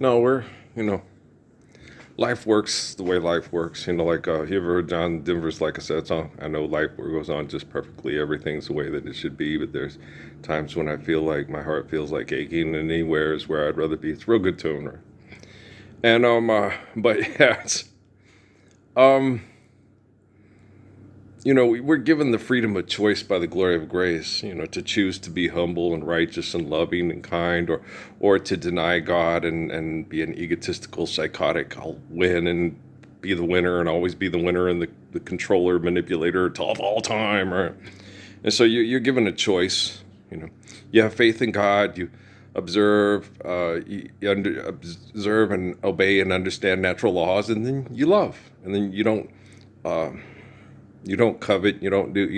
No, life works the way life works. Like, you ever heard John Denver's Like a Sad Song? I know life goes on just perfectly. Everything's the way that it should be, but there's times when I feel like my heart feels like aching, and anywhere is where I'd rather be. It's a real good tune, right? And, but yeah, um, we're given the freedom of choice by the glory of grace, to choose to be humble and righteous and loving and kind, or to deny God and be an egotistical, psychotic, I'll win and be the winner and always be the winner and the controller, manipulator of all time, right? And so you're given a choice, You have faith in God, you observe and obey and understand natural laws, and then you love, and then uh, you don't covet. You don't do.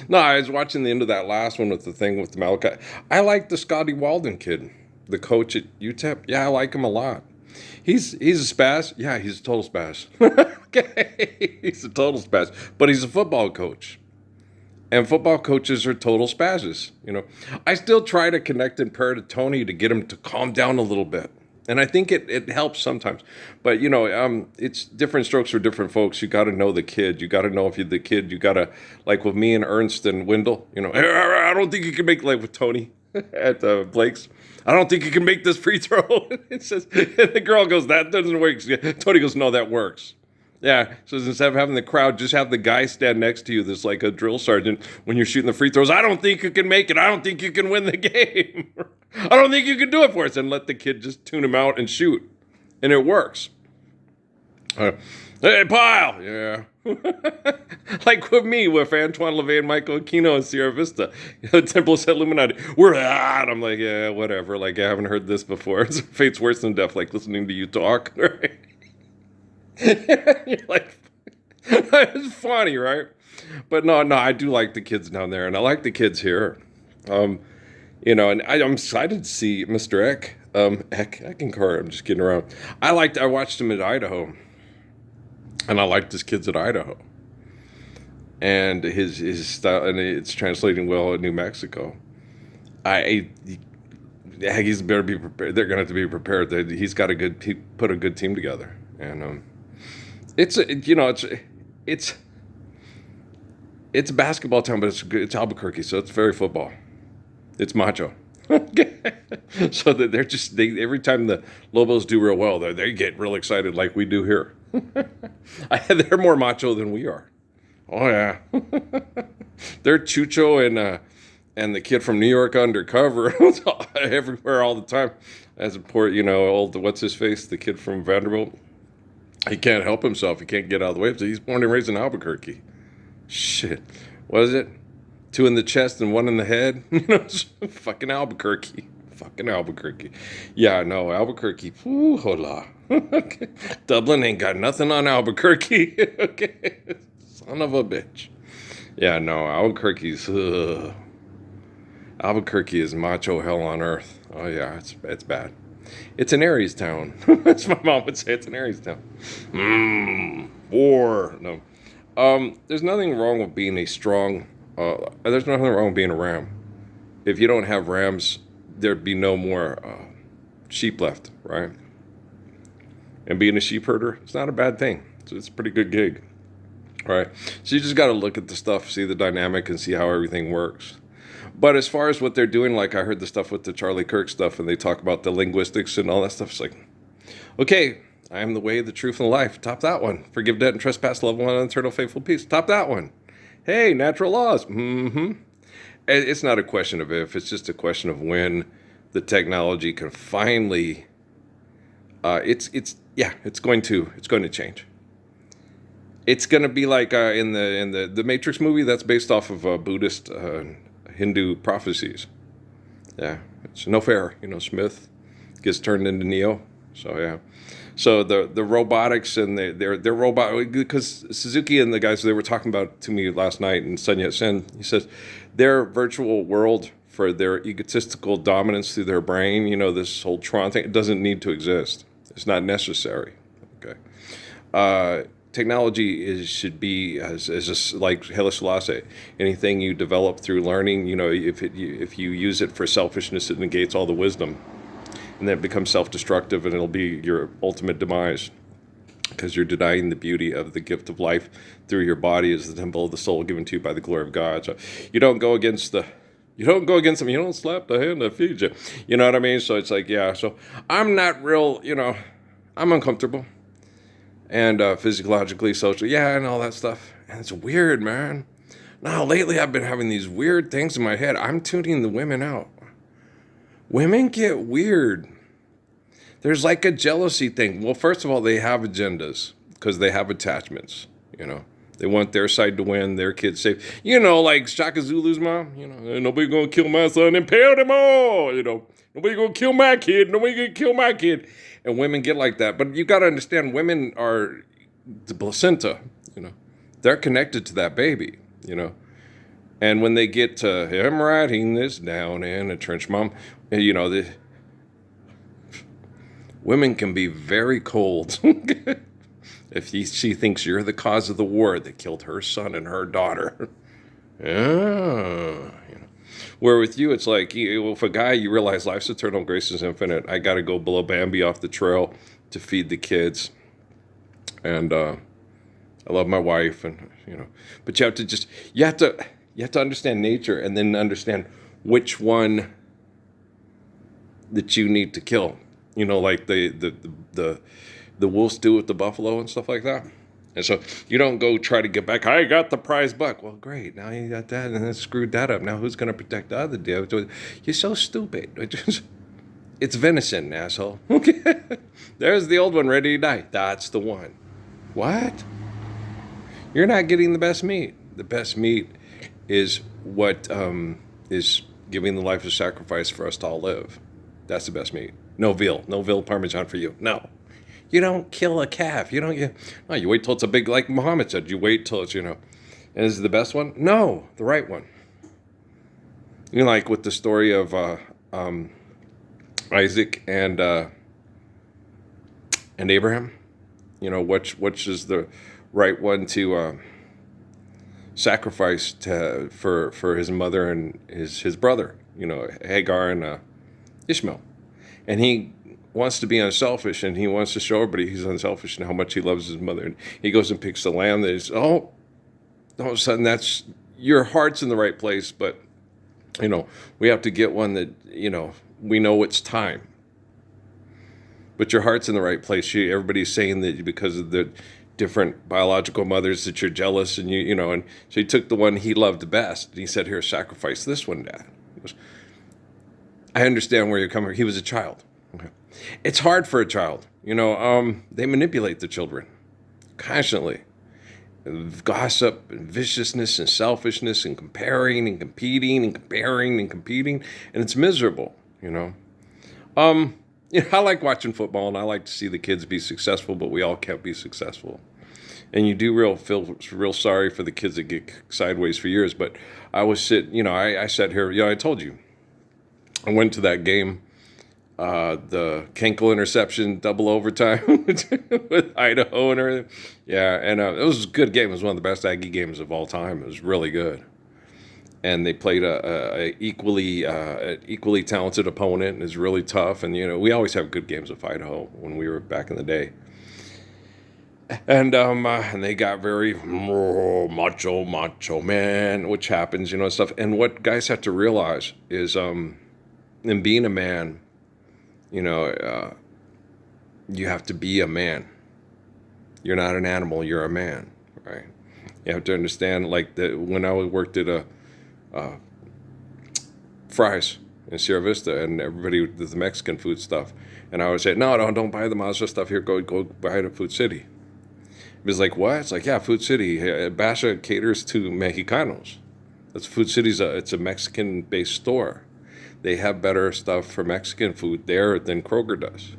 No, I was watching the end of that last one with the thing with Malachi. I like the Scotty Walden kid, the coach at UTEP. Yeah, I like him a lot. He's a spaz. Yeah, he's a total spaz. Okay, he's a total spaz. But he's a football coach, and football coaches are total spazzes. I still try to connect and pray to Tony to get him to calm down a little bit. And I think it helps sometimes. But, it's different strokes for different folks. You got to know the kid. You got to know if you're the kid. You got to, like with me and Ernst and Wendell, I don't think you can make, like with Tony at Blake's. I don't think you can make this free throw. It says, and the girl goes, that doesn't work. Tony goes, no, that works. Yeah, so instead of having the crowd, just have the guy stand next to you that's like a drill sergeant when you're shooting the free throws. I don't think you can make it. I don't think you can win the game. I don't think you can do it for us. And let the kid just tune him out and shoot. And it works. Hey, Pyle! Yeah. Like with me, with Antoine LaVey, Michael Aquino, and Sierra Vista. Templos Illuminati. We're out. I'm like, yeah, whatever. Like, I haven't heard this before. Fate's worse than death, like listening to you talk. Right? You're like, it's funny, right? But no, I do like the kids down there, and I like the kids here. And I'm excited to see Mr. Eck. Eckencar, I'm just kidding around. I watched him at Idaho, and I liked his kids at Idaho. And his style, and it's translating well at New Mexico. He's better be prepared. They're going to have to be prepared. He put a good team together, and it's a basketball town, but it's Albuquerque, so it's very football. It's macho. So that every time the Lobos do real well, they get real excited like we do here. They're more macho than we are. Oh yeah, they're Chucho and the kid from New York Undercover everywhere all the time. As a poor, old what's his face, the kid from Vanderbilt. He can't help himself. He can't get out of the way. So he's born and raised in Albuquerque. Shit, what is it? 2 in the chest and 1 in the head. Fucking Albuquerque. Fucking Albuquerque. Yeah, no, Albuquerque. Ooh, hola. Dublin ain't got nothing on Albuquerque. Okay. Son of a bitch. Yeah, no, Albuquerque is macho hell on earth. Oh yeah, it's bad. It's an Aries town. That's my mom would say. It's an Aries town. War. No. There's nothing wrong with being a strong. There's nothing wrong with being a ram. If you don't have rams, there'd be no more sheep left, right? And being a sheep herder, it's not a bad thing. It's a pretty good gig, right? So you just got to look at the stuff, see the dynamic, and see how everything works. But as far as what they're doing, like I heard the stuff with the Charlie Kirk stuff, and they talk about the linguistics and all that stuff. It's like, okay, I am the way, the truth, and the life. Top that one. Forgive debt and trespass, love one, eternal faithful peace. Top that one. Hey, natural laws. It's not a question of if, it's just a question of when the technology can finally. It's going to change. It's going to be like in the Matrix movie that's based off of Buddhist Hindu prophecies. Yeah, it's no fair. Smith gets turned into Neo. So yeah. So the robotics and their robot, because Suzuki and the guys, they were talking about to me last night, and Sun Yat-sen, he says their virtual world for their egotistical dominance through their brain, this whole Tron thing, it doesn't need to exist. It's not necessary. Okay. Technology should be as just like Haile Selassie. Anything you develop through learning, if you use it for selfishness, it negates all the wisdom. and then it becomes self-destructive, and it'll be your ultimate demise because you're denying the beauty of the gift of life through your body as the temple of the soul given to you by the glory of God. So you don't go against them. You don't slap the hand that feeds you. You know what I mean? So it's like, yeah. So I'm not real, I'm uncomfortable. And physiologically, socially, yeah, and all that stuff. And it's weird, man. Now, lately I've been having these weird things in my head. I'm tuning the women out. Women get weird. There's like a jealousy thing. Well, first of all, they have agendas because they have attachments, They want their side to win, their kids safe. Like Shaka Zulu's mom, nobody gonna kill my son, impale them all, Nobody gonna kill my kid, nobody gonna kill my kid. And women get like that. But you gotta understand, women are the placenta, They're connected to that baby, And when they get to him writing this down in a trench, mom, the women can be very cold. If she thinks you're the cause of the war that killed her son and her daughter. Yeah. Where with you, it's like, if a guy, you realize life's eternal, grace is infinite. I got to go blow Bambi off the trail to feed the kids. And I love my wife, and but you have to understand nature, and then understand which one that you need to kill. Like the wolves do with the buffalo and stuff like that. And so you don't go try to get back. I got the prize buck. Well, great. Now you got that, and then screwed that up. Now who's going to protect the other deer? You're so stupid. It's venison, asshole. Okay. There's the old one ready to die. That's the one. What? You're not getting the best meat. The best meat is what is giving the life of sacrifice for us to all live. That's the best meat. No veal parmesan for you. No. You don't kill a calf. You wait till it's a big, like Muhammad said, you wait till it's, and is it the best one? No, the right one. Like with the story of Isaac and Abraham, which is the right one to sacrifice for his mother and his brother, Hagar and Ishmael. And he wants to be unselfish, and he wants to show everybody he's unselfish and how much he loves his mother. And he goes and picks the lamb that is, all of a sudden that's, your heart's in the right place, but, we have to get one that, we know it's time. But your heart's in the right place. Everybody's saying that because of the different biological mothers that you're jealous, and and so he took the one he loved the best, and he said, here, sacrifice this one, Dad. He goes, I understand where you're coming from. He was a child. Okay. It's hard for a child. They manipulate the children constantly. Gossip and viciousness and selfishness and comparing and competing and comparing and competing. And it's miserable, I like watching football, and I like to see the kids be successful, but we all can't be successful. And you do feel real sorry for the kids that get sideways for years. But I I sat here, I told you, I went to that game, the Kenkel interception, double overtime with Idaho and everything. Yeah, and it was a good game. It was one of the best Aggie games of all time. It was really good. And they played a equally talented opponent, and it's really tough. And, we always have good games with Idaho when we were back in the day. And they got very macho man, which happens, stuff. And what guys have to realize is, in being a man, you have to be a man. You're not an animal, you're a man, right? You have to understand, like, when I worked at Fry's in Sierra Vista, and everybody did the Mexican food stuff, and I would say, no, don't buy the Mazda stuff here, go buy it at Food City. It was like, what? It's like, yeah, Food City. Basha caters to Mexicanos. That's Food City's it's a Mexican-based store. They have better stuff for Mexican food there than Kroger does.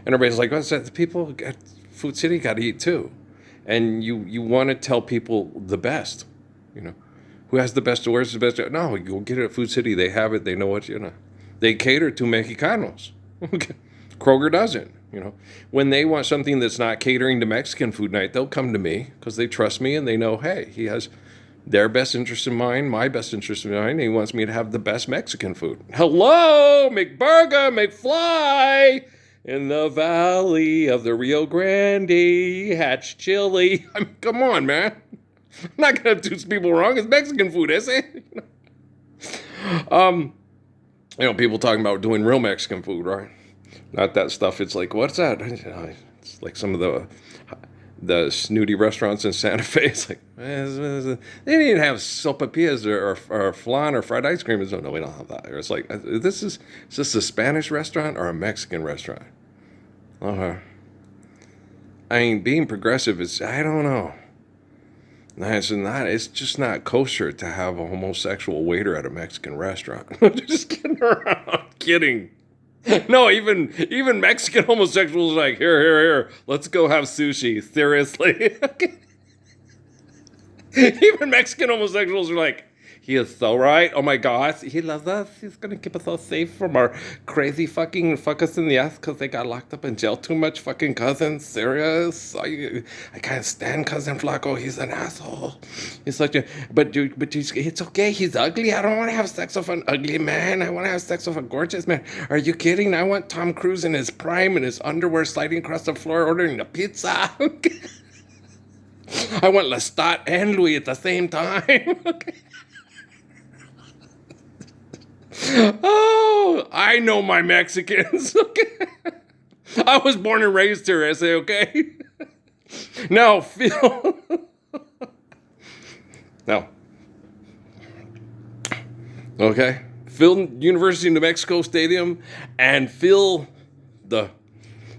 And everybody's like, what's that? The people at Food City got to eat too. And you want to tell people the best, Who has the best, where's the best? No, you go get it at Food City. They have it. They know what, They cater to Mexicanos. Kroger doesn't, When they want something that's not catering to Mexican food night, they'll come to me because they trust me and they know, hey, he has their best interest in mind, my best interest in mind. He wants me to have the best Mexican food. Hello, McBurger, McFly, in the valley of the Rio Grande, hatch chili. I mean, come on, man. I'm not gonna do people wrong. It's Mexican food, is it? People talking about doing real Mexican food, right? Not that stuff. It's like, what's that? It's like some of the snooty restaurants in Santa Fe. It's like, they didn't even have sopapillas or flan or fried ice cream. No, we don't have that. It's like, is this a Spanish restaurant or a Mexican restaurant? I mean, being progressive is, I don't know. It's just not kosher to have a homosexual waiter at a Mexican restaurant. Just kidding around. Kidding. No, even Mexican homosexuals are like, here, let's go have sushi. Seriously. Even Mexican homosexuals are like, he is so right. Oh my gosh, he loves us. He's gonna keep us all safe from our crazy fucking fuck us in the ass because they got locked up in jail too much. Fucking cousins, serious. I can't stand cousin Flaco. He's an asshole. He's such a but it's okay. He's ugly. I don't want to have sex with an ugly man. I want to have sex with a gorgeous man. Are you kidding? I want Tom Cruise in his prime in his underwear sliding across the floor ordering a pizza. I want Lestat and Louis at the same time. Oh, I know my Mexicans. Okay. I was born and raised here, I say, okay? Now, Phil. Now. Okay. Fill University of New Mexico Stadium and fill the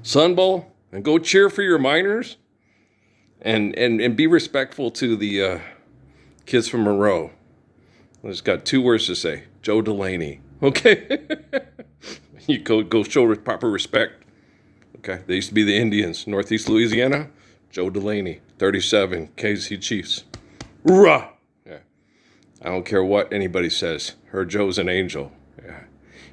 Sun Bowl and go cheer for your Miners and be respectful to the kids from Monroe. I just got 2 words to say. Joe Delaney. Okay? You go show proper respect. Okay? They used to be the Indians. Northeast Louisiana. Joe Delaney. 37. KC Chiefs. Rah! Yeah. I don't care what anybody says. Her Joe's an angel. Yeah.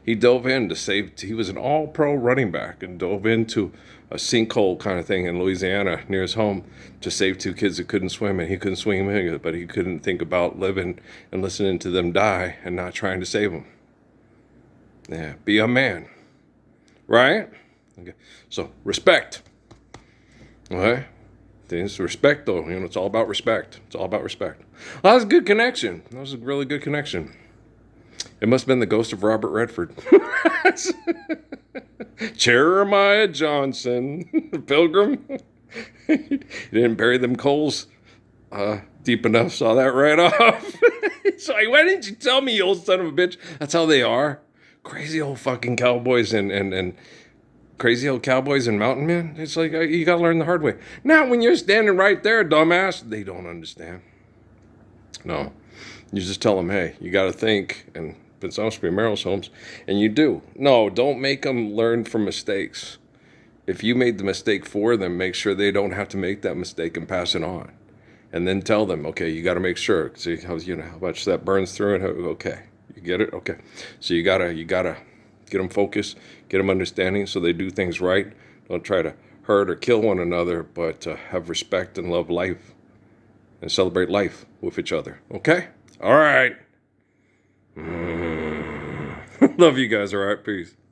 He dove in to save. He was an all-pro running back and dove into a sinkhole kind of thing in Louisiana near his home to save 2 kids that couldn't swim, and he couldn't swim either, but he couldn't think about living and listening to them die and not trying to save them. Yeah, be a man, right? Okay, so respect. Okay, things respect though. It's all about respect. It's all about respect. Well, that was a good connection. That was a really good connection. It must have been the ghost of Robert Redford. Jeremiah Johnson, Pilgrim. He didn't bury them coals deep enough. Saw that right off. So why didn't you tell me, you old son of a bitch? That's how they are. Crazy old fucking cowboys and crazy old cowboys and mountain men. It's like you gotta learn the hard way. Not when you're standing right there, dumbass. They don't understand. No. You just tell them, hey, you gotta think, and it's supposed to be Merrill's homes, and you do. No, don't make them learn from mistakes. If you made the mistake for them, make sure they don't have to make that mistake and pass it on. And then tell them, okay, you got to make sure. See how much that burns through it. Okay, you get it. Okay, so you gotta get them focused, get them understanding, so they do things right. Don't try to hurt or kill one another, but have respect and love life, and celebrate life with each other. Okay, all right. Love you guys. All right, peace.